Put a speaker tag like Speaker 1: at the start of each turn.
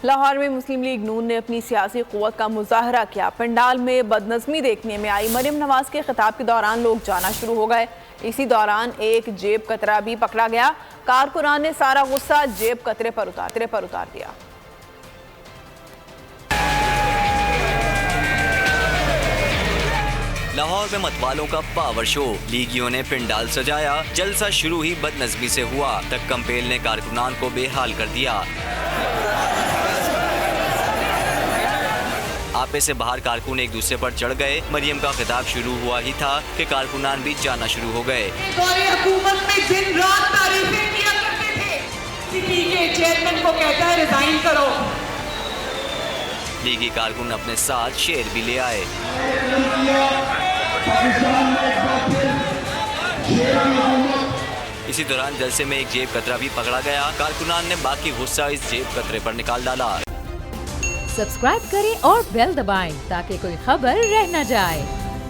Speaker 1: लाहौर में मुस्लिम लीग नून ने अपनी सियासी क़ुव्वत का मुजाहरा किया। पंडाल में बदनज़मी देखने में आई। मरियम नवाज के खिताब के दौरान लोग जाना शुरू हो गए। इसी दौरान एक जेब कतरा भी पकड़ा गया। कारकुनान ने सारा गुस्सा जेब कतरे पर उतार दिया।
Speaker 2: लाहौर में मतवालों का पावर शो, लीगियों ने पिंडाल सजाया। जलसा शुरू ही बदनज़मी से हुआ। तक कंपेल ने कारकुनान को बेहाल कर दिया। आपे से बाहर कारकुन एक दूसरे पर चढ़ गए। मरियम का खिताब शुरू हुआ ही था कि कारकुनान भी जाना शुरू हो गए।
Speaker 3: हुकूमत में दिन रात तारीफें किया करते थे। सिटी के चेयरमैन को कहता है रिजाइन करो।
Speaker 2: लीगी कारकुन अपने साथ शेर भी ले आए। इसी दौरान जलसे में एक जेब कतरा भी पकड़ा गया। कारकुनान ने बाकी गुस्सा इस जेब कतरे पर निकाल डाला।
Speaker 4: सब्सक्राइब करें और बेल दबाएं ताकि कोई खबर रह न जाए।